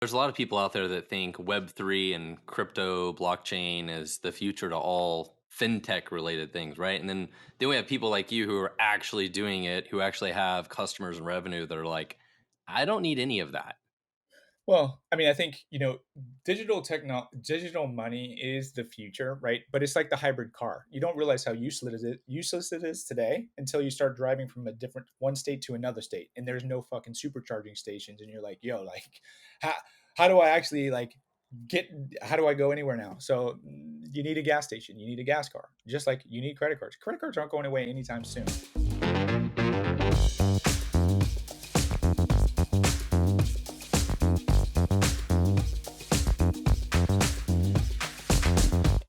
There's a lot of people out there that think Web3 and crypto blockchain is the future to all FinTech related things, right? And then we have people like you who are actually doing it, who actually have customers and revenue that are like, I don't need any of that. Well, I mean, I think, digital money is the future, right? But it's like the hybrid car. You don't realize how useless it is today until you start driving from a different one state to another state and there's no fucking supercharging stations and you're like, yo, like how how do I actually like get how do I go anywhere now? So you need a gas station, you need a gas car, just like you need credit cards. Credit cards aren't going away anytime soon.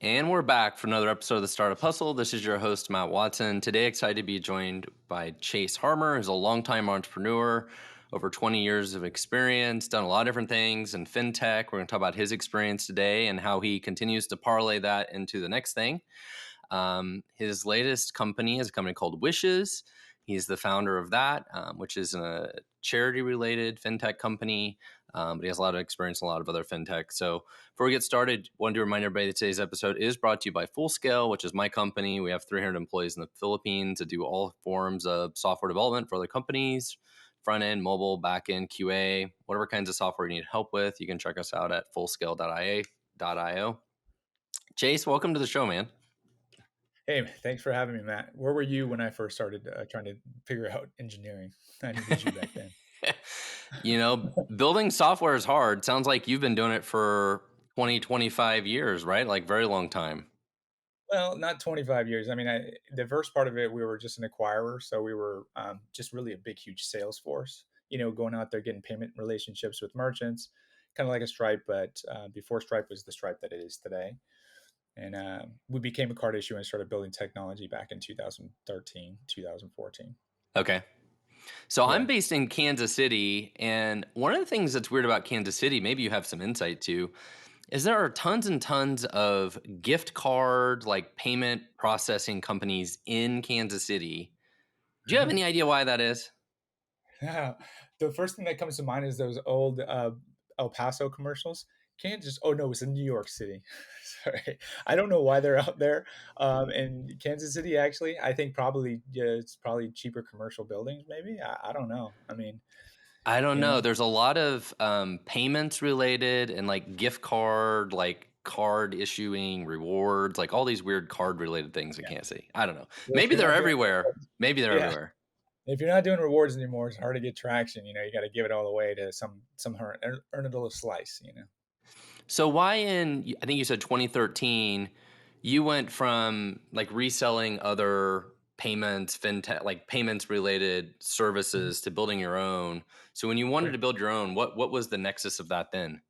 And we're back for another episode of the Startup Hustle. This is your host, Matt Watson. Today, excited to be joined by Chase Harmer, who's a longtime entrepreneur, over 20 years of experience, done a lot of different things in FinTech. We're going to talk about his experience today and how he continues to parlay that into the next thing. His latest company is a company called Wishes. He's the founder of that, which is a charity-related FinTech company. But he has a lot of experience in a lot of other FinTech. So before we get started, wanted to remind everybody that today's episode is brought to you by Fullscale, which is my company. We have 300 employees in the Philippines that do all forms of software development for other companies, front end, mobile, back end, QA, whatever kinds of software you need help with. You can check us out at fullscale.io. Chase, welcome to the show, man. Hey, thanks for having me, Matt. Where were you when I first started trying to figure out engineering? I needed you back then. Building software is hard. Sounds like you've been doing it for 20, 25 years, right? Like very long time. Well, not 25 years. I mean, the first part of it, we were just an acquirer. So we were just really a big, huge sales force, going out there, getting payment relationships with merchants, kind of like a Stripe, but before Stripe was the Stripe that it is today. And we became a card issuer and started building technology back in 2013, 2014. Okay. So Yeah. I'm based in Kansas City. And one of the things that's weird about Kansas City, maybe you have some insight to, is there are tons and tons of gift card, like payment processing companies in Kansas City. Do you have any idea why that is? Yeah. The first thing that comes to mind is those old El Paso commercials. Kansas. Oh no, it's in New York City. Sorry, I don't know why they're out there. In Kansas City, actually, I think probably it's probably cheaper commercial buildings. Maybe I don't know. I mean, I don't you know. know, There's a lot of payments related and like gift card, like card issuing, rewards, like all these weird card related things in yeah. Kansas City. I don't know. Well, if Maybe you're they're not doing everywhere. rewards, Maybe they're yeah, everywhere. if you're not doing rewards anymore, it's hard to get traction. You got to give it all away to some earn a little slice. So why in I think you said 2013, you went from like reselling other payments, fintech, like payments related Mhm. services to building your own. So when you wanted Right. to build your own, what was the nexus of that then?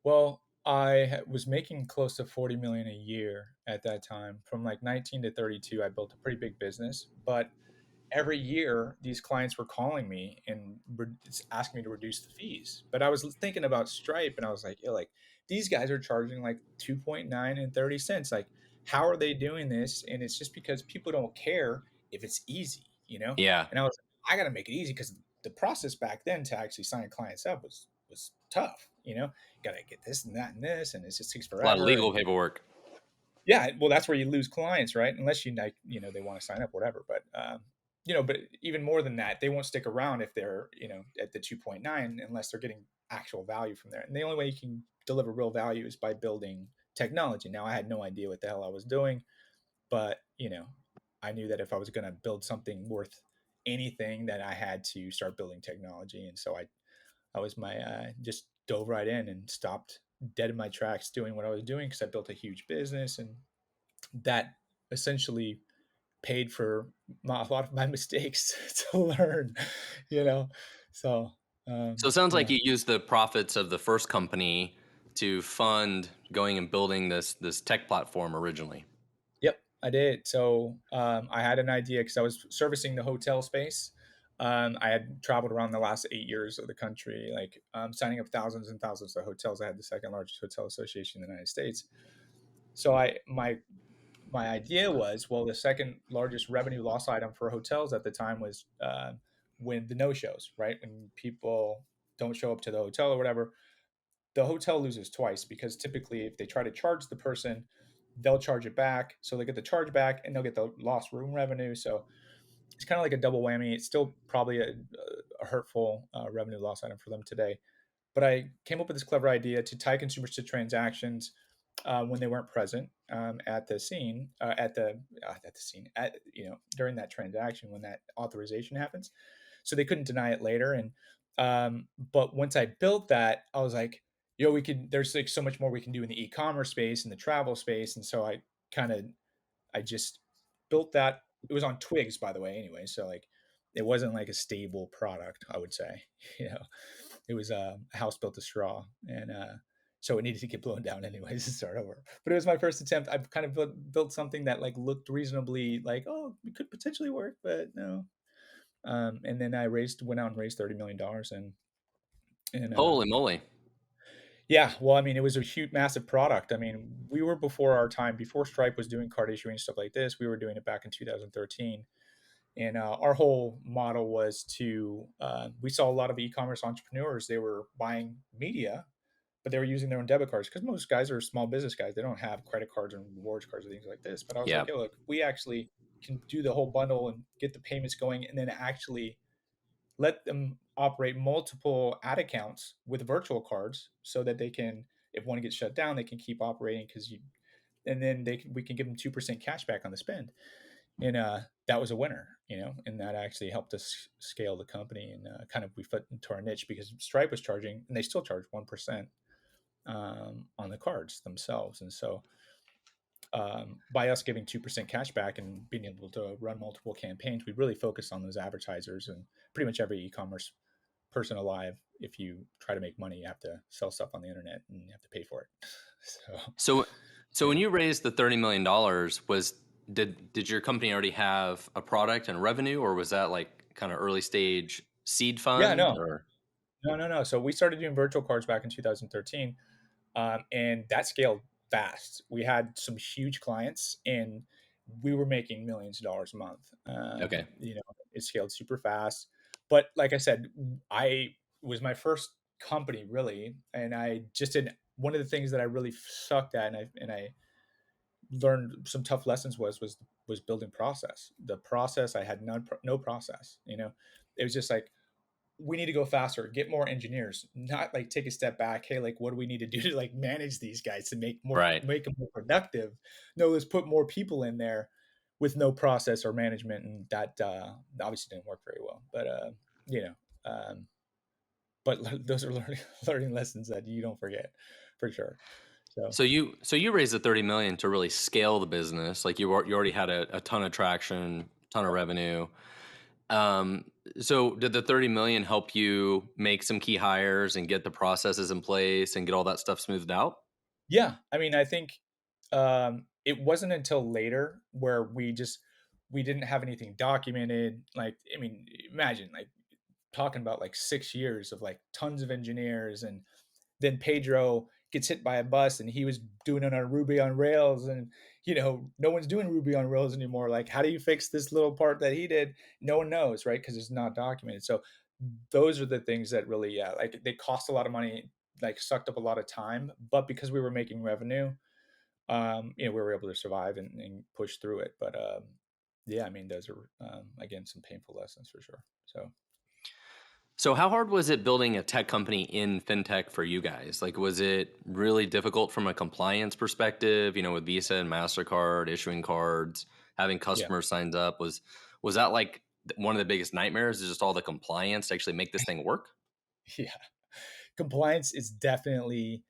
Well, I was making close to 40 million a year at that time. From like 19 to 32, I built a pretty big business. But every year, these clients were calling me and asking me to reduce the fees. But I was thinking about Stripe, and I was like, yeah, like these guys are charging like 2.9 and 30 cents. Like, how are they doing this? And it's just because people don't care if it's easy. Yeah. And I was like, I got to make it easy because the process back then to actually sign clients up was tough. Got to get this and that and this, and it just takes A lot of forever. legal And paperwork. yeah, well, that's where you lose clients, right? Unless they want to sign up, whatever. But even more than that, they won't stick around if they're, at the 2.9 unless they're getting actual value from there. And the only way you can deliver real value is by building technology. Now, I had no idea what the hell I was doing, but I knew that if I was going to build something worth anything, that I had to start building technology. And so I was my just dove right in and stopped dead in my tracks doing what I was doing because I built a huge business, and that essentially paid for a lot of my mistakes to learn, you know. So So it sounds like yeah, you used the profits of the first company to fund going and building this tech platform originally. yep, I did. So I had an idea because I was servicing the hotel space. I had traveled around the last 8 years of the country, like signing up thousands and thousands of hotels. I had the second largest hotel association in the United States. So my idea was, well, the second largest revenue loss item for hotels at the time was when the no shows, right? When people don't show up to the hotel or whatever. the hotel loses twice because typically if they try to charge the person, they'll charge it back. So they get the charge back and they'll get the lost room revenue. So it's kind of like a double whammy. It's still probably a hurtful revenue loss item for them today. But I came up with this clever idea to tie consumers to transactions when they weren't present at the scene, at the scene, during that transaction when that authorization happens. So they couldn't deny it later. And but once I built that, I was like, yo, we could. There's like so much more we can do in the e-commerce space and the travel space. And so kind of I just built that. It was on twigs, by the way, anyway. So like, it wasn't like a stable product, I would say. You know, it was a house built of straw, and so it needed to get blown down anyways to start over. But it was my first attempt. I've kind of built something that like looked reasonably like, oh, it could potentially work, but no. And then went out and raised $30 million, and Holy moly. yeah, well, I mean, it was a huge, massive product. I mean, we were before our time. Before Stripe was doing card issuing stuff like this, we were doing it back in 2013. And our whole model was we saw a lot of e-commerce entrepreneurs. They were buying media, but they were using their own debit cards because most guys are small business guys. They don't have credit cards and rewards cards or things like this. But I was Yeah. like, yo, look, we actually can do the whole bundle and get the payments going, and then actually let them operate multiple ad accounts with virtual cards so that they can, if one gets shut down, they can keep operating and then we can give them 2% cash back on the spend. And that was a winner, and that actually helped us scale the company and kind of we fit into our niche because Stripe was charging, and they still charge 1% on the cards themselves. And so by us giving 2% cash back and being able to run multiple campaigns, we really focus on those advertisers. And pretty much every e-commerce person alive, if you try to make money, you have to sell stuff on the internet and you have to pay for it. So So, so yeah. when you raised the $30 million, did your company already have a product and revenue, or was that like kind of early stage seed Yeah, fund? no, Or no, no, no. So we started doing virtual cards back in 2013, and that scaled fast. We had some huge clients, and we were making millions of dollars a month. okay, It scaled super fast. But like I said, I it was my first company really, and I just did one of the things that I really sucked at, and I learned some tough lessons was building process. The process I had no process. It was just like we need to go faster, get more engineers, not like take a step back. Hey, like what do we need to do to like manage these guys to right. make them more productive? No, let's put more people in there with no process or management, and that obviously didn't work very well. But you know, um, those are learning lessons that you don't forget for sure. So So you raised the 30 million to really scale the business. Like you already had a ton of traction, ton of revenue. Um, so did the 30 million help you make some key hires and get the processes in place and get all that stuff smoothed out? yeah, I mean, I think it wasn't until later where we didn't have anything documented. Like, I mean, imagine like talking about like 6 years of like tons of engineers, and then Pedro gets hit by a bus and he was doing it on Ruby on Rails, and no one's doing Ruby on Rails anymore. Like, how do you fix this little part that he did? No one knows, right? Because it's not documented. So those are the things that really, yeah, like they cost a lot of money, like sucked up a lot of time, but because we were making revenue, we were able to survive and push through it. But yeah, I mean, those are again some painful lessons for sure. So So how hard was it building a tech company in fintech for you guys? Like, was it really difficult from a compliance perspective? With Visa and Mastercard issuing cards, having yeah, customers signed up, was that like one of the biggest nightmares? Is just all the compliance to actually make this thing work? yeah. Compliance is definitely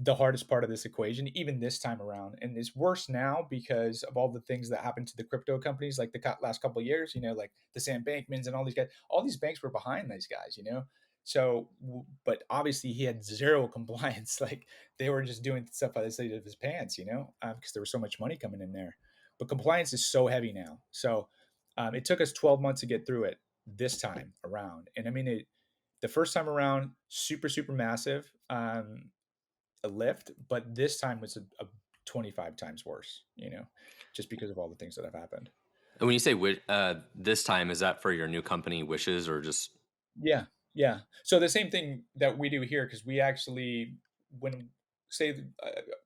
the hardest part of this equation, even this time around. And it's worse now because of all the things that happened to the crypto companies like the last couple of years, like the Sam Bankmans and all these guys. All these banks were behind these guys. So, but obviously he had zero compliance. Like they were just doing stuff by the seat of his pants, because there was so much money coming in there. But compliance is so heavy now. So it took us 12 months to get through it this time around. And I mean, the first time around, super, super massive, a lift, but this time was a 25 times worse, just because of all the things that have happened. And when you say this time, is that for your new company Wishes or just Yeah. Yeah. So the same thing that we do here, because we actually when say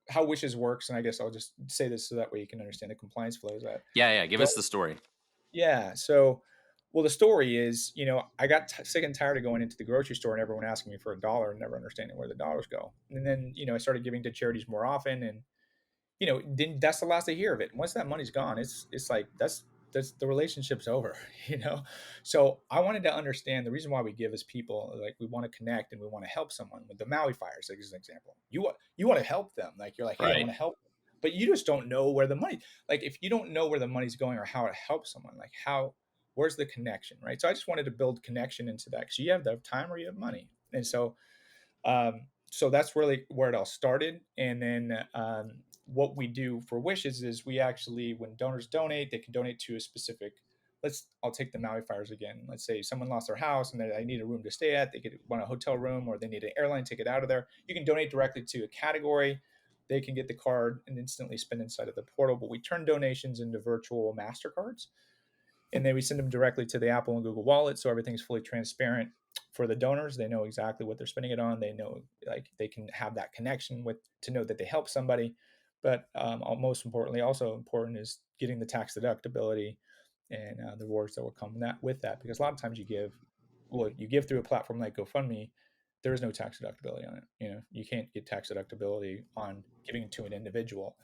how wishes works, and I guess I'll just say this so that way you can understand the compliance flows. That Yeah, yeah. Give don't us the story. Yeah. So, well, the story is, I got sick and tired of going into the grocery store and everyone asking me for a dollar and never understanding where the dollars go. And then, I started giving to charities more often, and then that's the last I hear of it. Once that money's gone, it's like that's the relationship's over, you know. So I wanted to understand the reason why we give as people, like we want to connect and we want to help someone. With the Maui fires, like, as an example, you want to help them, like you're like, hey, I Right. want to help, but you just don't know where the money. Like if you don't know where the money's going or how to help someone, like where's the connection, right? So I just wanted to build connection into that because you have the time or you have money, and so that's really where it all started. And then what we do for wishes is we actually, when donors donate, they can donate to a specific. I'll take the Maui fires again. Let's say someone lost their house and they need a room to stay at. They could want a hotel room or they need an airline ticket out of there. You can donate directly to a category. They can get the card and instantly spend inside of the portal. But we turn donations into virtual Mastercards, and then we send them directly to the Apple and Google Wallet, so everything's fully transparent for the donors. They know exactly what they're spending it on. They know, like, they can have that connection with to know that they help somebody. But most importantly, also important is getting the tax deductibility and the rewards that will come with that. Because a lot of times you give through a platform like GoFundMe, there is no tax deductibility on it. You can't get tax deductibility on giving to an individual.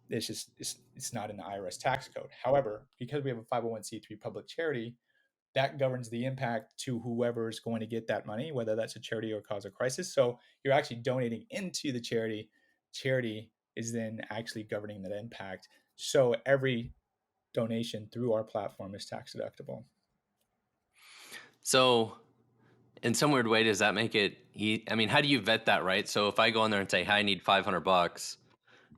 It's not in the IRS tax code. However, because we have a 501c3 public charity, that governs the impact to whoever is going to get that money, whether that's a charity or cause of crisis. So you're actually donating into the charity. Charity is then actually governing that impact. So every donation through our platform is tax deductible. So, in some weird way, does that make it? I mean, how do you vet that, right? So, if I go in there and say, "Hi, I need $500,"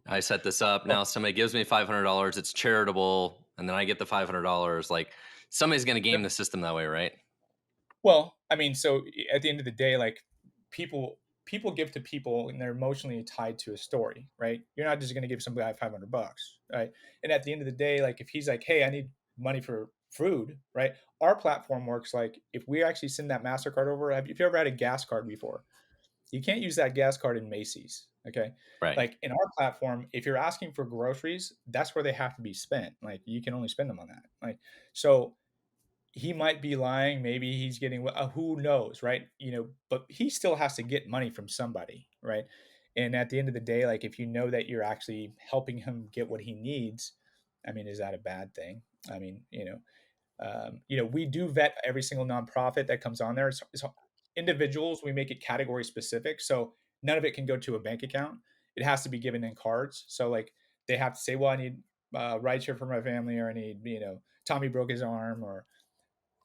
I set this up. Well, Now somebody gives me $500. It's charitable, and then I get the $500. Like somebody's going to game the system that way, right? Well, I mean, so at the end of the day, like people give to people and they're emotionally tied to a story, right? You're not just going to give some guy $500, right? And at the end of the day, like if he's like, "Hey, I need money for food," right? Our platform works like if we actually send that Mastercard over. If you ever had a gas card before? You can't use that gas card in Macy's, okay? Right. Like in our platform, if you're asking for groceries, that's where they have to be spent. Like you can only spend them on that. Like so he might be lying. Maybe he's getting who knows, right? But he still has to get money from somebody, right? And at the end of the day, like if you know that you're actually helping him get what he needs, I mean, is that a bad thing? I mean, we do vet every single nonprofit that comes on there. It's individuals. We make it category specific, so none of it can go to a bank account. It has to be given in cards. So like they have to say, "Well, I need ride share for my family," or "I need, Tommy broke his arm," or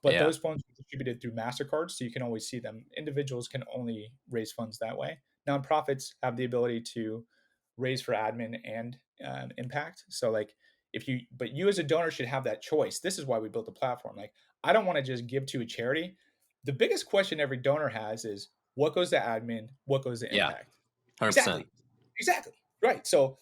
but Yeah. those funds are distributed through MasterCard, so you can always see them. Individuals can only raise funds that way. Nonprofits have the ability to raise for admin and impact. So, like, but you as a donor should have that choice. This is why we built the platform. Like, I don't want to just give to a charity. The biggest question every donor has is what goes to admin, what goes to Yeah. impact. 100%. Exactly, exactly, right. So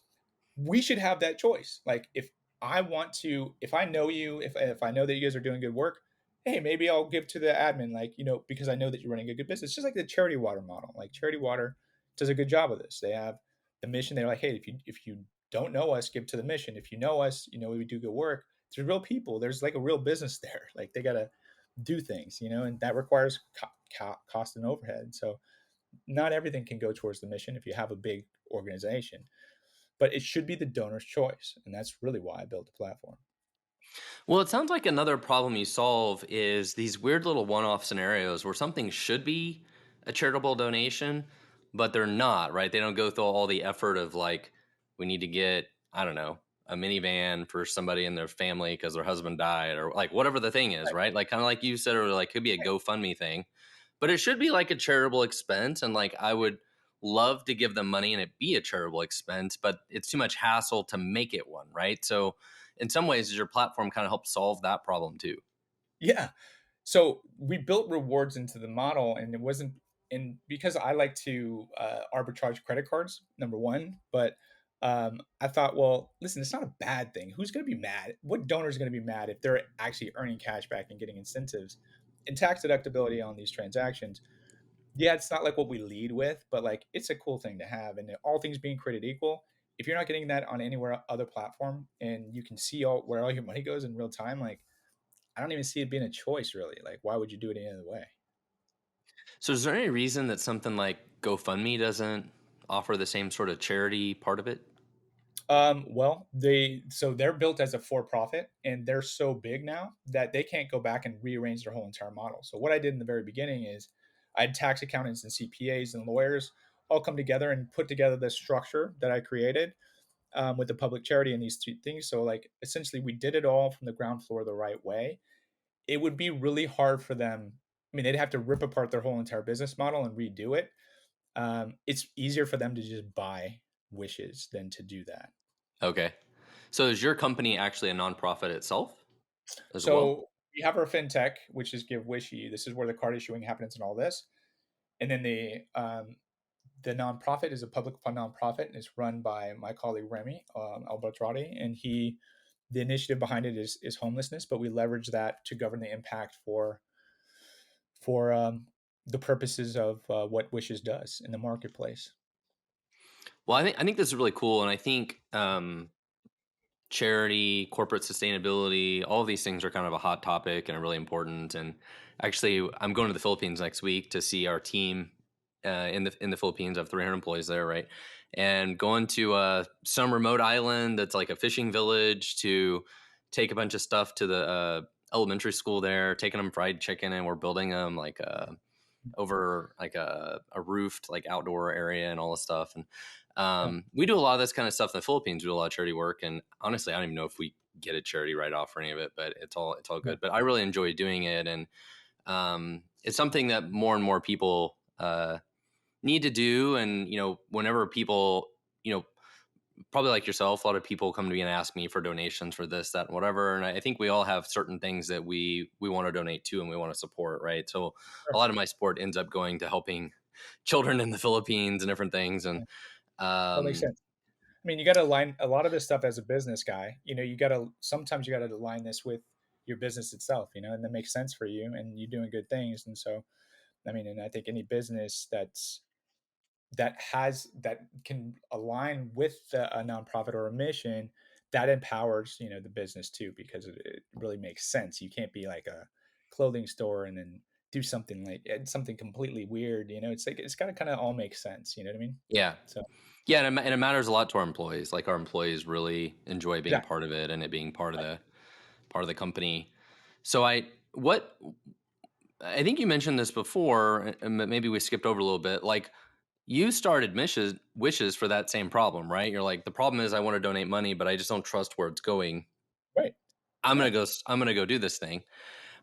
we should have that choice. Like if I know you, if I know that you guys are doing good work, hey, maybe I'll give to the admin, like, because I know that you're running a good business. Just like the Charity Water model. Like Charity Water does a good job of this. They have the mission. They're like, hey, if you don't know us, give to the mission. If you know us, we do good work. There's real people. There's like a real business there. Like they gotta do things, and that requires cost and overhead. So not everything can go towards the mission if you have a big organization, but it should be the donor's choice. And that's really why I built the platform. Well, it sounds like another problem you solve is these weird little one-off scenarios where something should be a charitable donation, but they're not, right? They don't go through all the effort of like, we need to get, I don't know, a minivan for somebody in their family because their husband died or like whatever the thing is, Right. right? Like kind of like you said, or like could be a Right. GoFundMe thing, but it should be like a charitable expense. And like, I would love to give them money and it be a charitable expense, but it's too much hassle to make it one, right? So, in some ways, does your platform kind of help solve that problem too? Yeah. So we built rewards into the model, and it wasn't, and because I like to arbitrage credit cards, number one, but I thought, well, listen, it's not a bad thing. Who's going to be mad? What donor is going to be mad if they're actually earning cash back and getting incentives and tax deductibility on these transactions? Yeah, it's not like what we lead with, but like it's a cool thing to have. And all things being created equal, if you're not getting that on anywhere other platform and you can see all where all your money goes in real time, like I don't even see it being a choice really. Like why would you do it any other way? So is there any reason that something like GoFundMe doesn't offer the same sort of charity part of it? Well, they're built as a for profit and they're so big now that they can't go back and rearrange their whole entire model. So what I did in the very beginning is I had tax accountants and CPAs and lawyers all come together and put together this structure that I created with the public charity and these two things. So like essentially we did it all from the ground floor the right way. It would be really hard for them. I mean, they'd have to rip apart their whole entire business model and redo it. It's easier for them to just buy wishes than to do that. Okay. So is your company actually a nonprofit itself as well? So we have our FinTech, which is Give Wishy. This is where the card issuing happens and all this. And then the nonprofit is a public fund nonprofit and it's run by my colleague Remy Albertrati. And the initiative behind it is homelessness, but we leverage that to govern the impact for the purposes of what Wishes does in the marketplace. Well, I think this is really cool, and I think charity, corporate sustainability, all of these things are kind of a hot topic and are really important. And actually, I'm going to the Philippines next week to see our team in the Philippines. I have 300 employees there, right? And going to some remote island that's like a fishing village to take a bunch of stuff to the elementary school there, taking them fried chicken, and we're building them like over like a roofed like outdoor area and all this stuff. And Yeah, we do a lot of this kind of stuff in the Philippines. We do a lot of charity work, and honestly, I don't even know if we get a charity write off for any of it, but it's all yeah, good. But I really enjoy doing it, and it's something that more and more people need to do. And whenever people, probably like yourself, a lot of people come to me and ask me for donations for this, that, and whatever. And I think we all have certain things that we want to donate to and we want to support, right? So a sure. lot of my support ends up going to helping children in the Philippines and different things. And Yeah. That makes um, sense. I mean, you got to align a lot of this stuff as a business guy. You got to sometimes you got to align this with your business itself, and that makes sense for you and you're doing good things. And so, I mean, and I think any business that can align with a nonprofit or a mission that empowers the business too because it really makes sense. You can't be like a clothing store and then do something like something completely weird. It's like it's got to kind of all make sense. You know what I mean? yeah, So yeah, and it matters a lot to our employees. Like our employees really enjoy being exactly. part of it and it being part of the company. So I think you mentioned this before, and maybe we skipped over a little bit. Like you started wishes for that same problem, right? You're like, the problem is I want to donate money, but I just don't trust where it's going. Right. Yeah. I'm gonna go do this thing.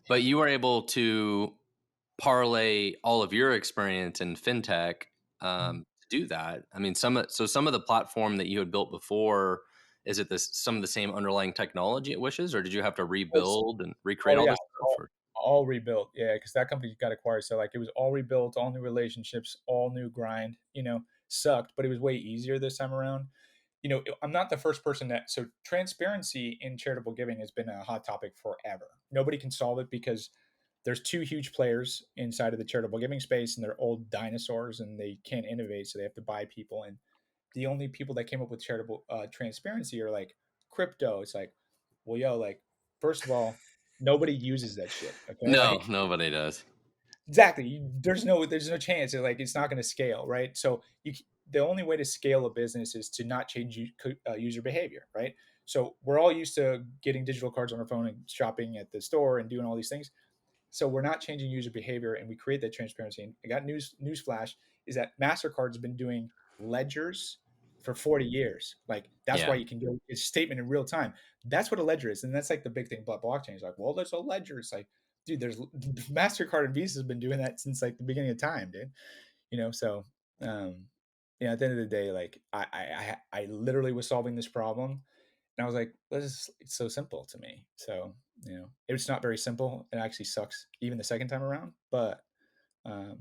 But you were able to parlay all of your experience in fintech Mhm. to do that. I mean, some of the platform that you had built before, is it this some of the same underlying technology it wishes, or did you have to It's rebuild and recreate Oh all yeah, this stuff? all rebuilt. Yeah, because that company got acquired. So like it was all rebuilt, all new relationships, all new grind. Sucked, but it was way easier this time around. I'm not the first person that so transparency in charitable giving has been a hot topic forever. Nobody can solve it because there's two huge players inside of the charitable giving space, and they're old dinosaurs, and they can't innovate, so they have to buy people. And the only people that came up with charitable transparency are like crypto. It's like, well, yo, like first of all, nobody uses that shit. Okay, No, like nobody does. exactly. There's no chance. Like it's not going to scale, right? So the only way to scale a business is to not change user behavior, right? So we're all used to getting digital cards on our phone and shopping at the store and doing all these things. So we're not changing user behavior, and we create that transparency. And I got newsflash is that Mastercard's been doing ledgers for 40 years. Like that's why Yeah, you can do a statement in real time. That's what a ledger is, and that's like the big thing about blockchain. Is like, well, there's a ledger. It's like, dude, there's Mastercard and Visa has been doing that since like the beginning of time, dude. So um, at the end of the day, like I literally was solving this problem, and I was like, it's so simple to me. So, it's not very simple. It actually sucks even the second time around, um,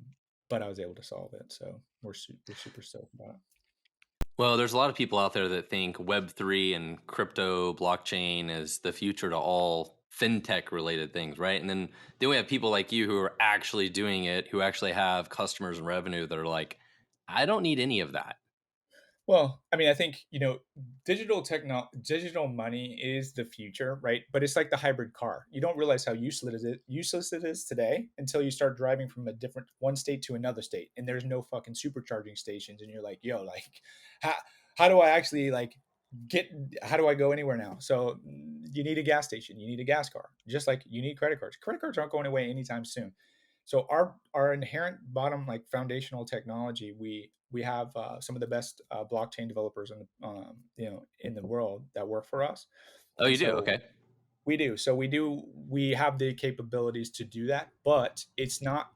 but I was able to solve it. So we're super stoked about it. well, there's a lot of people out there that think Web3 and crypto blockchain is the future to all FinTech related things, right? And then we have people like you who are actually doing it, who actually have customers and revenue that are like, I don't need any of that. Well, I mean, I think, digital money is the future, right? But it's like the hybrid car. You don't realize how useless it is today until you start driving from a different one state to another state and there's no fucking supercharging stations and you're like, yo, like how how do I actually like get how do I go anywhere now? So you need a gas station, you need a gas car, just like you need credit cards. Credit cards aren't going away anytime soon. So our inherent bottom like foundational technology, we have some of the best blockchain developers in the world that work for us, Oh, and you do? so Okay. we have the capabilities to do that, but it's not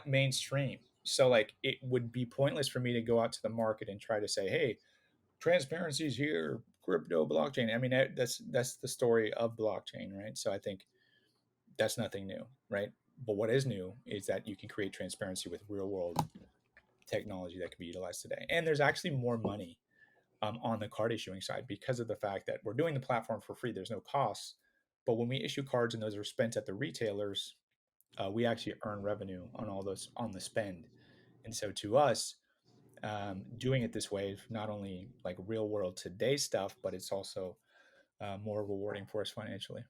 mainstream. So like it would be pointless for me to go out to the market and try to say, hey, transparency's here, crypto blockchain. I mean that's the story of blockchain, right? So I think that's nothing new, right? But what is new is that you can create transparency with real world technology that can be utilized today. And there's actually more money on the card issuing side because of the fact that we're doing the platform for free. There's no costs. But when we issue cards and those are spent at the retailers, we actually earn revenue on all those on the spend. And so to us, doing it this way is not only like real world today stuff, but it's also more rewarding for us financially.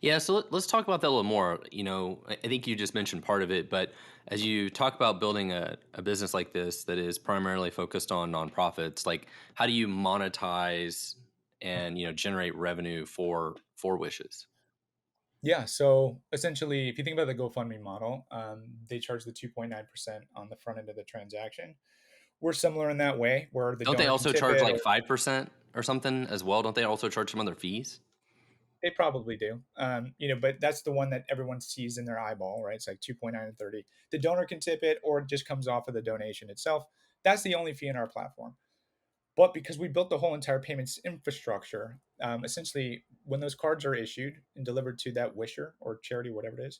Yeah, so let's talk about that a little more. I think you just mentioned part of it, but as you talk about building a business like this that is primarily focused on nonprofits, like how do you monetize and generate revenue for Wishes? Yeah, so essentially, if you think about the GoFundMe model, they charge the 2.9% on the front end of the transaction. We're similar in that way, where the Don't they donor can also tip charge it, like or 5% or something as well? Don't they also charge some other fees? they probably do. But that's the one that everyone sees in their eyeball, right? It's like 2.9 and 30. The donor can tip it, or it just comes off of the donation itself. That's the only fee in our platform. But because we built the whole entire payments infrastructure, essentially, when those cards are issued and delivered to that wisher or charity, whatever it is,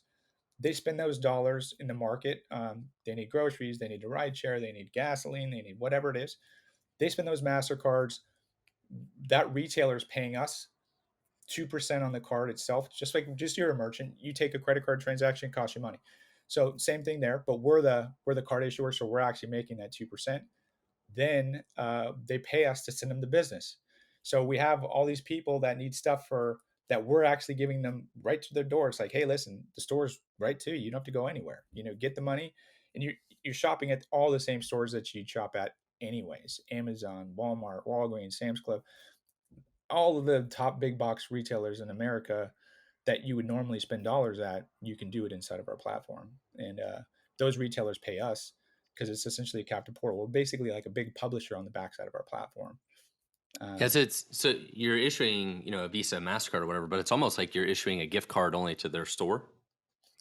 they spend those dollars in the market. They need groceries, they need a ride share, they need gasoline, they need whatever it is. They spend those MasterCards. That retailer is paying us 2% on the card itself. Just you're a merchant, you take a credit card transaction, it costs you money. So same thing there, but we're the card issuer, so we're actually making that 2%. Then they pay us to send them the business. So we have all these people that need stuff for that we're actually giving them right to their door. It's like, hey, listen, the store's right to you. You don't have to go anywhere. Get the money, and you're shopping at all the same stores that you'd shop at anyways. Amazon, Walmart, Walgreens, Sam's Club, all of the top big box retailers in America that you would normally spend dollars at, you can do it inside of our platform. And those retailers pay us because it's essentially a captive portal. We're basically like a big publisher on the backside of our platform. Because Um, it's so you're issuing, a Visa, Mastercard, or whatever, but it's almost like you're issuing a gift card only to their store.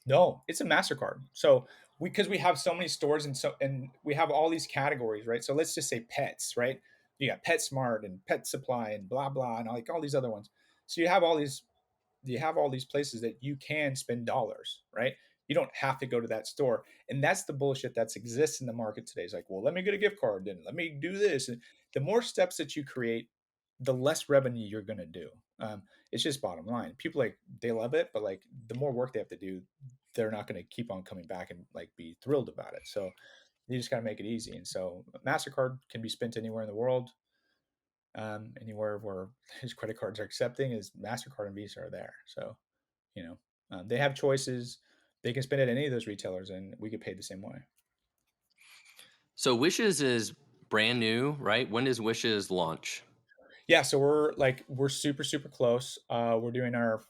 no, it's a MasterCard. So because we have so many stores and we have all these categories, right? So let's just say pets, right? You got PetSmart and Pet Supply and blah blah and like all these other ones. So you have all these places that you can spend dollars, right? You don't have to go to that store. And that's the bullshit that exists in the market today. It's like, well, let me get a gift card, then let me do this. And the more steps that you create, the less revenue you're going to do. It's just bottom line. People like they love it, but like the more work they have to do, they're not going to keep on coming back and like be thrilled about it. So you just got to make it easy. And so MasterCard can be spent anywhere in the world. Anywhere where his credit cards are accepting is MasterCard and Visa are there. So you know, they have choices. They can spend at any of those retailers, and we get paid the same way. So Wishes is brand new, right? When does Wishes launch? Yeah, so we're super super close. We're doing our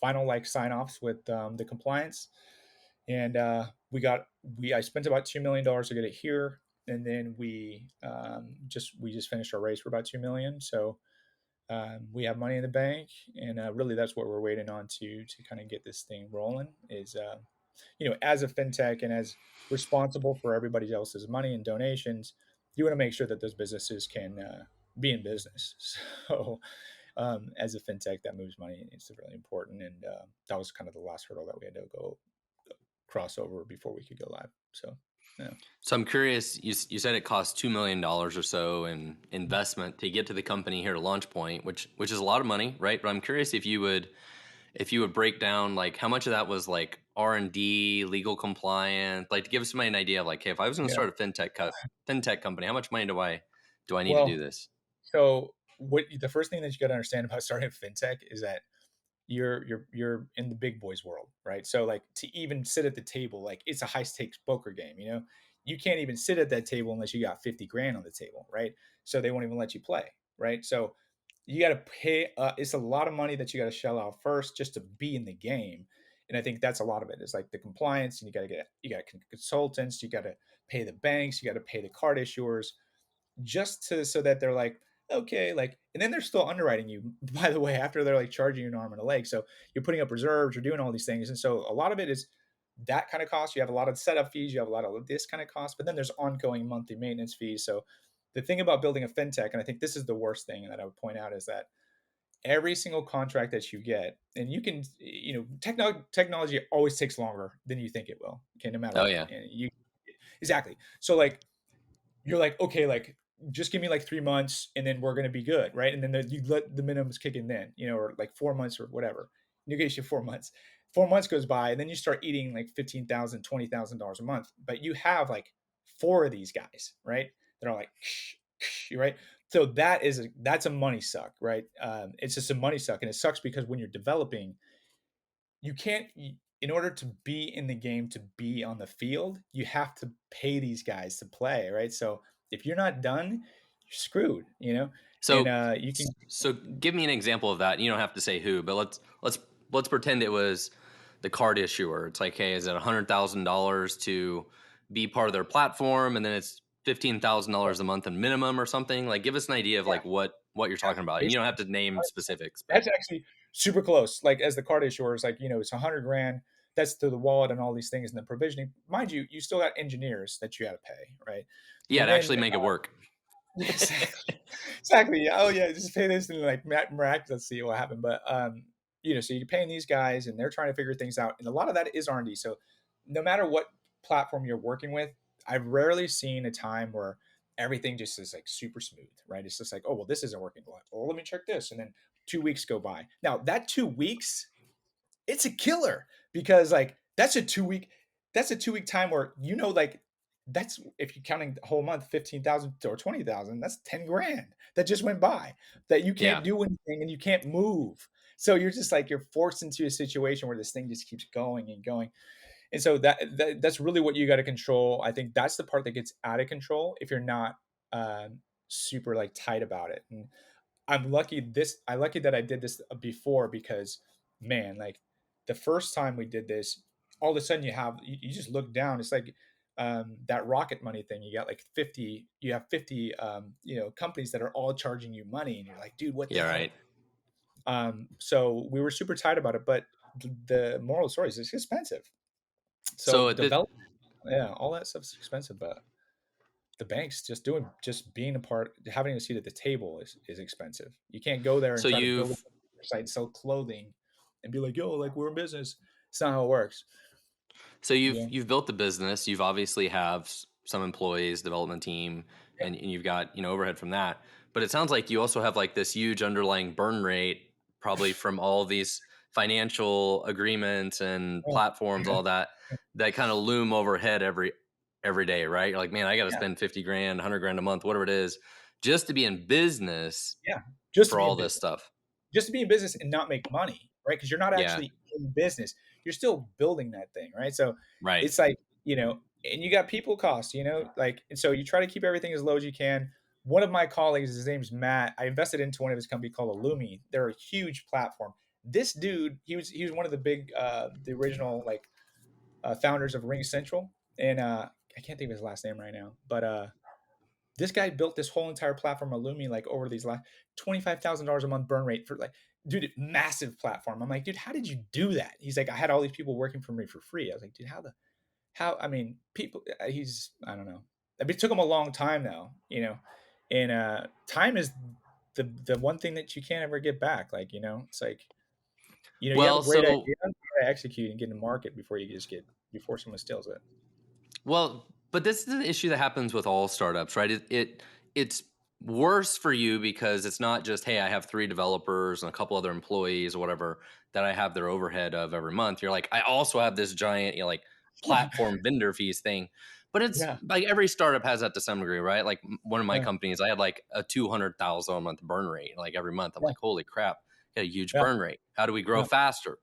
final like sign offs with the compliance, and I spent about $2 million to get it here, and then we just finished our raise for about 2 million. So we have money in the bank, and really that's what we're waiting on to kind of get this thing rolling. Is as a fintech and as responsible for everybody else's money and donations, you want to make sure that those businesses can be in business. So, as a fintech that moves money, it's really important, and that was kind of the last hurdle that we had to go cross over before we could go live. So. Yeah. So I'm curious. You said it cost $2 million or so in Mhm. investment to get to the company here to Launch Point, which is a lot of money, right? But I'm curious if you would break down like how much of that was like R&D, legal compliance, like to give somebody an idea of like, hey, if I was going to Yeah. start a fintech company, how much money do I need to do Well, this? so what the first thing that you got to understand about starting a fintech is that you're in the big boys world, right? So like to even sit at the table, like it's a high stakes poker game, you know. You can't even sit at that table unless you got 50 grand on the table, right? So they won't even let you play, right? So you got to pay. It's a lot of money that you got to shell out first just to be in the game, and I think that's a lot of it. It's like the compliance, and you got consultants, you got to pay the banks, you got to pay the card issuers, just to so that they're like, okay, like, and then they're still underwriting you, by the way, after they're like charging you an arm and a leg. So you're putting up reserves, you're doing all these things. And so a lot of it is that kind of cost. You have a lot of setup fees, you have a lot of this kind of cost, but then there's ongoing monthly maintenance fees. So the thing about building a fintech, and I think this is the worst thing that I would point out, is that every single contract that you get, and you can, you know, technology always takes longer than you think it will. Okay, no matter Oh what. yeah. And you exactly. So like you're like, okay, like just give me like 3 months and then we're gonna be good, right? And then you let the minimums kick in then, you know, or like 4 months or whatever. You get you 4 months. 4 months goes by, and then you start eating like $15,000, $20,000 a month. But you have like four of these guys, right? That are like, right? So that's a money suck, right? It's just a money suck, and it sucks because when you're developing, you can't in order to be in the game, to be on the field, you have to pay these guys to play, right? So if you're not done, you're screwed, you know. And So you can so give me an example of that. You don't have to say who, but let's pretend it was the card issuer. It's like, hey, is it $100,000 to be part of their platform, and then it's $15,000 a month in minimum or something? Like, give us an idea of yeah, like what you're yeah, talking about. And you don't basically have to name specifics, but that's actually super close. Like as the card issuers, like, you know, it's 100 grand. That's to the wallet and all these things, and the provisioning. Mind you, you still got engineers that you got to pay, right? yeah, And to actually then make it work. exactly. Exactly. Oh yeah, just pay this and like miraculously what happened. But you know, so you're paying these guys and they're trying to figure things out. And a lot of that is R&D. So no matter what platform you're working with, I've rarely seen a time where everything just is like super smooth, right? It's just like, oh well, this isn't working. Well, let me check this. And then 2 weeks go by. Now that 2 weeks, it's a killer because like that's a 2 week time where, you know, like that's, if you're counting the whole month, 15,000 or 20,000, that's 10 grand that just went by that you can't Yeah. do anything and you can't move. So you're just like, you're forced into a situation where this thing just keeps going and going. And so that's really what you got to control. I think that's the part that gets out of control if you're not super like tight about it. And I lucky that I did this before, because man, like the first time we did this, all of a sudden you just look down. It's like that rocket money thing. You have 50 you know, companies that are all charging you money, and you're like, dude, what the Yeah, hell? right. So we were super tight about it, but the moral of the story is it's expensive. So So develop, yeah, all that stuff's expensive, but the banks just being a part, having a seat at the table is expensive. You can't go there and so try to build a you've site, sell clothing, and be like, yo, like we're in business. It's not how it works. So Yeah. you've built the business. You've obviously have some employees, development team, Yeah. and you've got overhead from that. But it sounds like you also have like this huge underlying burn rate, probably from all these financial agreements and Oh, platforms, all that that kind of loom overhead every day, right? You're like, man, I got to yeah. spend 50 grand, 100 grand a month, whatever it is, just to be in business Yeah. Just to for be in all this business. stuff. Just to be in business and not make money, right? Because you're not Yeah, actually in business. You're still building that thing, right? So right. it's like, you know, and you got people costs, you know, like, and so you try to keep everything as low as you can. One of my colleagues, his name's Matt. I invested into one of his company called Illumi. They're a huge platform. This dude, he was one of the big, the original like founders of Ring Central, and I can't think of his last name right now, but this guy built this whole entire platform, Illumi, like over these last $25,000 a month burn rate for like, dude, massive platform. I'm like, dude, how did you do that? He's like, I had all these people working for me for free. I was like, dude, how? I mean, people. I don't know. I mean, it took him a long time though, you know, and time is the one thing that you can't ever get back. Like, you know, it's like, you know, you have a Well, great idea, so you gotta execute and get in the market before you just get before someone steals it. Well, But this is an issue that happens with all startups, right? It's worse for you because it's not just, hey, I have 3 developers and a couple other employees or whatever that I have their overhead of every month. You're like, I also have this giant, like platform vendor fees thing. But it's Yeah, like every startup has that to some degree, right? Like one of my yeah, companies, I had like a 200,000 a month burn rate. Like every month, I'm yeah, like, holy crap, got a huge yeah, burn rate. How do we grow yeah, faster?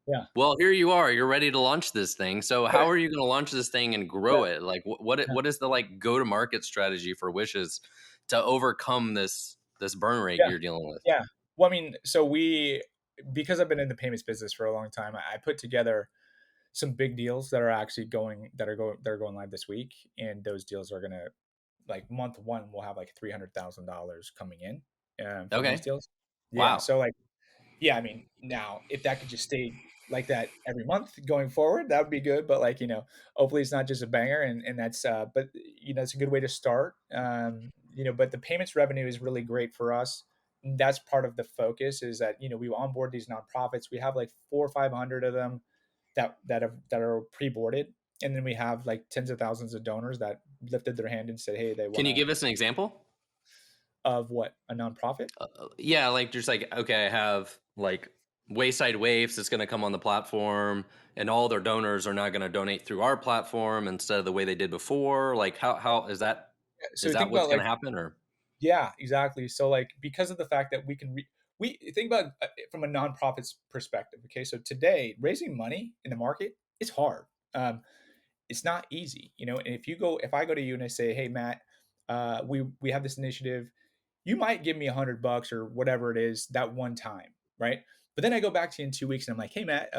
yeah, Well, here you are. You're ready to launch this thing. So how are you going to launch this thing and yeah, grow it? Like yeah, what is the like go to market strategy for Wishes to overcome this burn rate yeah, you're dealing with? yeah. Well, I mean, so because I've been in the payments business for a long time, I put together some big deals that are actually that are going live this week, and those deals are gonna, like, month one, we'll have like $300,000 coming in from these Okay. deals. Yeah, Wow. so like, yeah, I mean, now if that could just stay like that every month going forward, that would be good. But like, hopefully it's not just a banger, and that's but it's a good way to start. But the payments revenue is really great for us. That's part of the focus is that we onboard these nonprofits. We have like 400 or 500 of them that are pre-boarded, and then we have like tens of thousands of donors that lifted their hand and said, hey, they Can want you to, give us an example? of what, a nonprofit. Yeah, like just like okay, I have like Wayside Waifs that's going to come on the platform and all their donors are now going to donate through our platform instead of the way they did before. Like how So is that think what's about going like, to happen or yeah, exactly. So like, because of the fact that we think about it from a nonprofit's perspective. Okay, so today raising money in the market is hard. Um, it's not easy, And if I go to you and I say, hey Matt, we have this initiative, you might give me $100 or whatever it is that one time, right? But then I go back to you in 2 weeks and I'm like, hey Matt,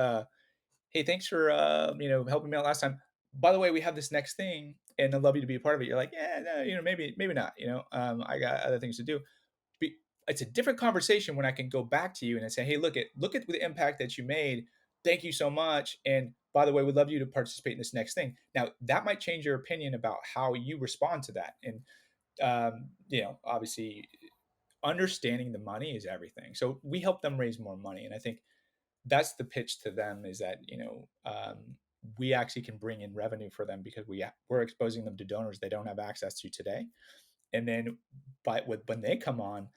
hey, thanks for helping me out last time. By the way, we have this next thing, and I'd love you to be a part of it. You're like, yeah, no, maybe not. I got other things to do. Be, it's a different conversation when I can go back to you and I say, hey, look at the impact that you made. Thank you so much. And by the way, we'd love you to participate in this next thing. Now, that might change your opinion about how you respond to that. And obviously, understanding the money is everything. So we help them raise more money, and I think that's the pitch to them is that we actually can bring in revenue for them because we're exposing them to donors they don't have access to today. And then when they come on,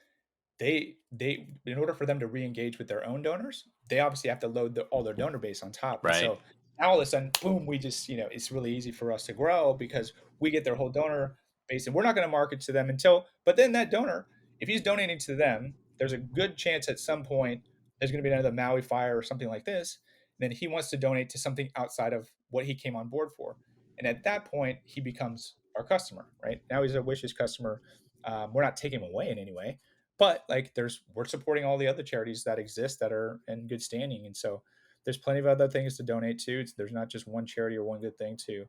they in order for them to re-engage with their own donors, they obviously have to load all their donor base on top. And right? so now all of a sudden, boom, we just it's really easy for us to grow because we get their whole donor base, and we're not going to market to them until. But then that donor, if he's donating to them, there's a good chance at some point there's going to be another Maui fire or something like this. And then he wants to donate to something outside of what he came on board for, and at that point he becomes our customer. Right now he's a Wishes customer. We're not taking him away in any way, but like we're supporting all the other charities that exist that are in good standing, and so there's plenty of other things to donate to. There's not just one charity or one good thing to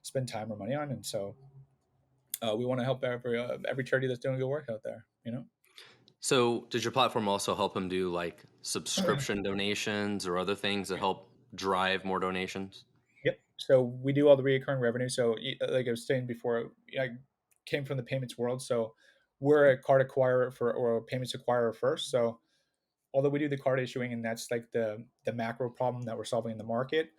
spend time or money on, and so we want to help every charity that's doing good work out there. So, does your platform also help them do like subscription donations or other things that help drive more donations? Yep. So we do all the recurring revenue. So like I was saying before, I came from the payments world, so we're a card acquirer or a payments acquirer first. So although we do the card issuing, and that's like the macro problem that we're solving in the market,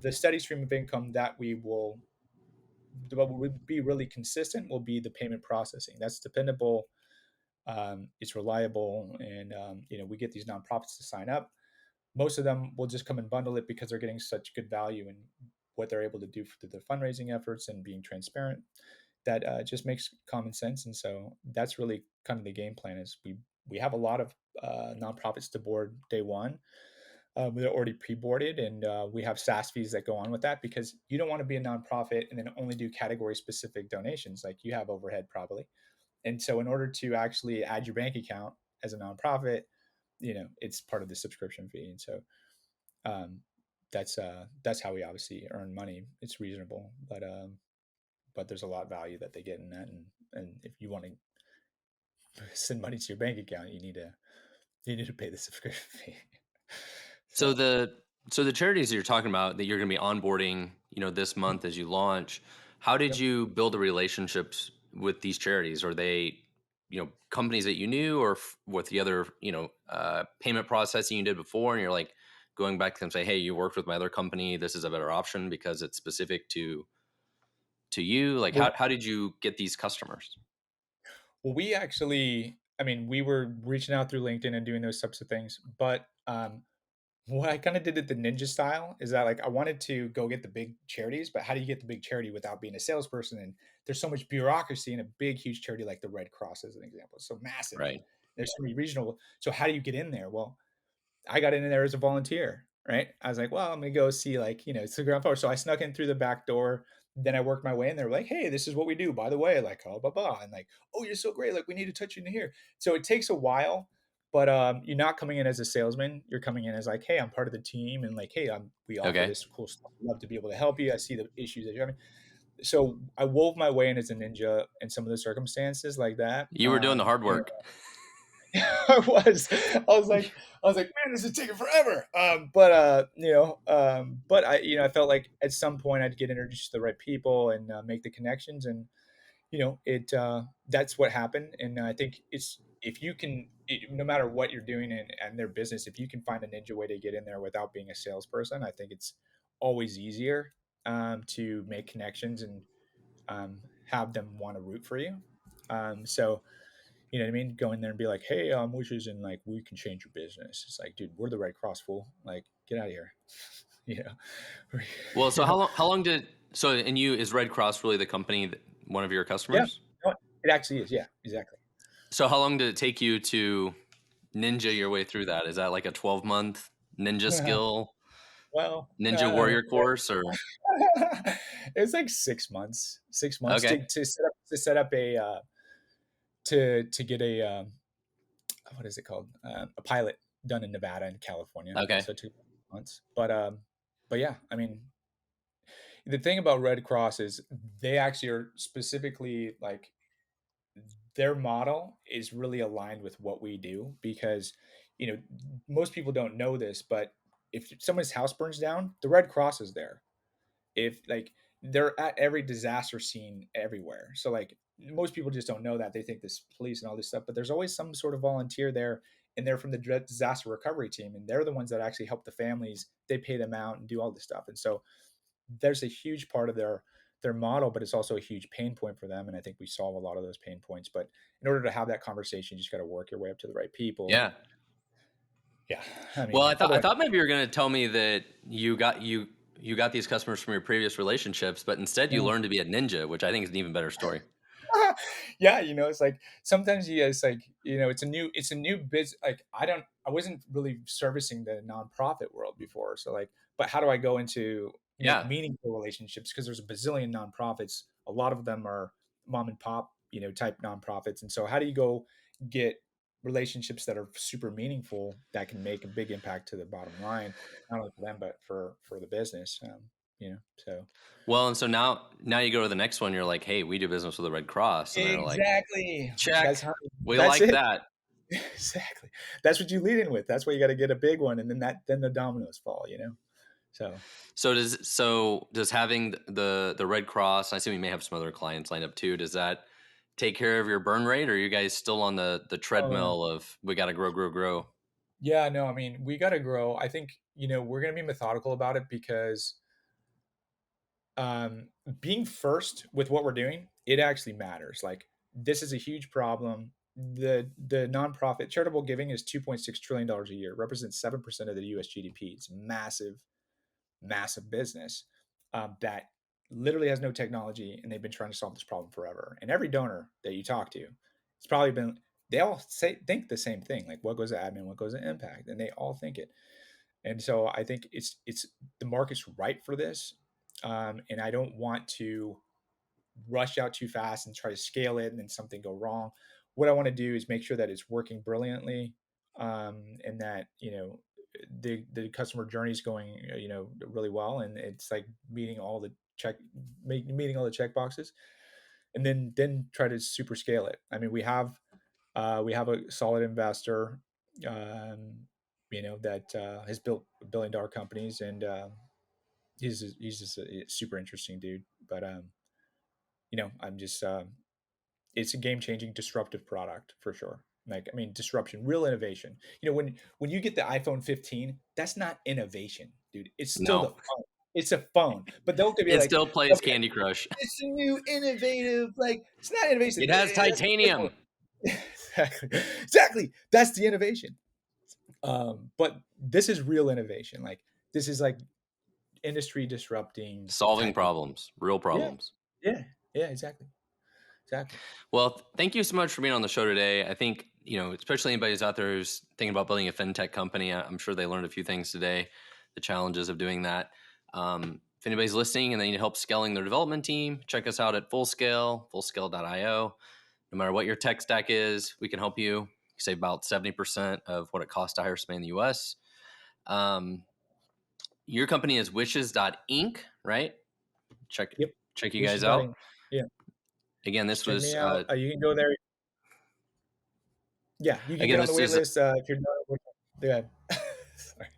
the steady stream of income that what will be really consistent will be the payment processing. That's dependable, it's reliable, and we get these nonprofits to sign up. Most of them will just come and bundle it because they're getting such good value in what they're able to do through their fundraising efforts and being transparent. That just makes common sense, and so that's really kind of the game plan. Is we have a lot of nonprofits to board day one. They're already pre-boarded, and we have SaaS fees that go on with that because you don't want to be a nonprofit and then only do category-specific donations like you have overhead probably. And so, in order to actually add your bank account as a nonprofit, it's part of the subscription fee, and so um, that's how we obviously earn money. It's reasonable, but there's a lot of value that they get in that, and if you want to send money to your bank account, you need to pay the subscription fee. So So the charities that you're talking about that you're going to be onboarding, this month as you launch, how did yep. you build the relationships with these charities? Are they, companies that you knew, or with the other, payment processing you did before, and you're like going back to them and say, hey, you worked with my other company. This is a better option because it's specific to you? Like, Well, how did you get these customers? we actually, I mean, we were reaching out through LinkedIn and doing those types of things, but what I kind of did it the ninja style is that like I wanted to go get the big charities, but how do you get the big charity without being a salesperson? And there's so much bureaucracy in a big, huge charity like the Red Cross, as an example. It's so massive. Right. There's so many regional. So how do you get in there? Well, I got in there as a volunteer, right? I was like, well, I'm gonna go see like, it's the ground floor. So I snuck in through the back door. Then I worked my way in there, like, hey, this is what we do, by the way, like, oh, blah, blah. And like, oh, you're so great. Like, we need to touch you in here. So it takes a while, but you're not coming in as a salesman. You're coming in as like, hey, I'm part of the team. And like, hey, we offer Okay. this cool stuff. I'd love to be able to help you. I see the issues that you're having. So I wove my way in as a ninja in some of the circumstances like that. You were doing the hard work. I was. I was like, man, this is taking forever. But I felt like at some point I'd get introduced to the right people and make the connections, and it that's what happened. And I think it's if you can, no matter what you're doing and their business, if you can find a ninja way to get in there without being a salesperson, I think it's always easier to make connections and have them want to root for you. So you know what I mean? Go in there and be like, "Hey, Wishes, and like we can change your business." It's like, dude, we're the Red Cross, fool. Like, get out of here. you know, Well, you so know. how long did so and you is Red Cross really the company that one of your Yeah, customers? it actually is. Yeah, exactly. So how long did it take you to ninja your way through that? Is that like a 12-month ninja skill, well, ninja warrior course or it was like 6 months. 6 months okay. to set up a to get a what is it called? A pilot done in Nevada and California. Okay. So it took months. But yeah, I mean, the thing about Red Cross is they actually are specifically like their model is really aligned with what we do because you know most people don't know this, but if someone's house burns down, the Red Cross is there. If like they're at every disaster scene everywhere. So like most people just don't know that. They think this police and all this stuff, but there's always some sort of volunteer there and they're from the disaster recovery team and they're the ones that actually help the families. They pay them out and do all this stuff. And so there's a huge part of their model, but it's also a huge pain point for them. And I think we solve a lot of those pain points. But in order to have that conversation, you just got to work your way up to the right people. And Yeah. yeah, I Well, mean, I otherwise, thought maybe you were going to tell me that you got these customers from your previous relationships, but instead you learned to be a ninja, which I think is an even better story. yeah, it's like sometimes it's like it's a new biz. Like I wasn't really servicing the nonprofit world before, so like, but how do I go into make Yeah. meaningful relationships? Because there's a bazillion nonprofits. A lot of them are mom and pop, type nonprofits, and so how do you go get relationships that are super meaningful that can make a big impact to the bottom line, not only for them but for the business. So Well, and so now you go to the next one, you're like, "Hey, we do business with the Red Cross." And they're like, exactly. "Check. That's how. We That's like it. that." Exactly. That's what you lead in with. That's why you got to get a big one, and then the dominoes fall. So So does having the Red Cross, I assume you may have some other clients lined up too, does that take care of your burn rate, or are you guys still on the oh treadmill of we gotta grow, grow, grow? yeah, no, I mean we got to grow. I think we're gonna be methodical about it because um, being first with what we're doing, it actually matters. Like this is a huge problem. The nonprofit charitable giving is $2.6 trillion a year. It represents 7% of the U.S. GDP. It's massive, massive business that literally has no technology, and they've been trying to solve this problem forever. And every donor that you talk to, it's probably been they all think the same thing, like what goes to admin, what goes to impact, and they all think it. And so I think it's the market's right for this, and I don't want to rush out too fast and try to scale it and then something go wrong. What I want to do is make sure that it's working brilliantly, and that the customer journey is going really well, and it's like meeting all the check boxes, and then try to super scale it. I mean, we have a solid investor, um, that has built billion-dollar companies, and he's just a super interesting dude. But I'm just it's a game-changing, disruptive product for sure. Like, I mean, disruption, real innovation. When you get the iPhone 15, that's not innovation, dude. It's still the No. phone. It's a phone, but they'll could be It like, still plays okay, Candy Crush. it's a new innovative, like it's not innovation. It has That's titanium. exactly, exactly. That's the innovation. But this is real innovation. Like this is like industry disrupting Solving type of problems, real yeah, problems. yeah, yeah, exactly, exactly. Well, thank you so much for being on the show today. I think, especially anybody who's out there who's thinking about building a fintech company, I'm sure they learned a few things today, the challenges of doing that. If anybody's listening and they need help scaling their development team, check us out at Fullscale, fullscale.io. No matter what your tech stack is, we can help you. You save about 70% of what it costs to hire somebody in the US. Your company is wishes.inc, right? Check Yep. check you guys Wishes out. dotting. Yeah. Again, Just this check was me out. You can go there. Yeah, you can get again on the this wait is list if you're not with yeah. Sorry.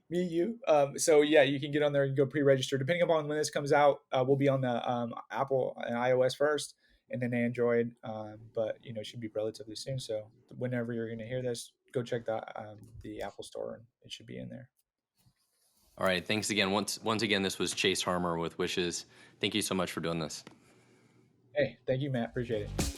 You. So yeah, you can get on there and go pre-register. Depending upon when this comes out, we'll be on the Apple and iOS first, and then Android. But it should be relatively soon. So whenever you're going to hear this, go check the Apple Store, and it should be in there. all right. Thanks again. Once again, this was Chase Harmer with Wishes. Thank you so much for doing this. Hey, thank you, Matt. Appreciate it.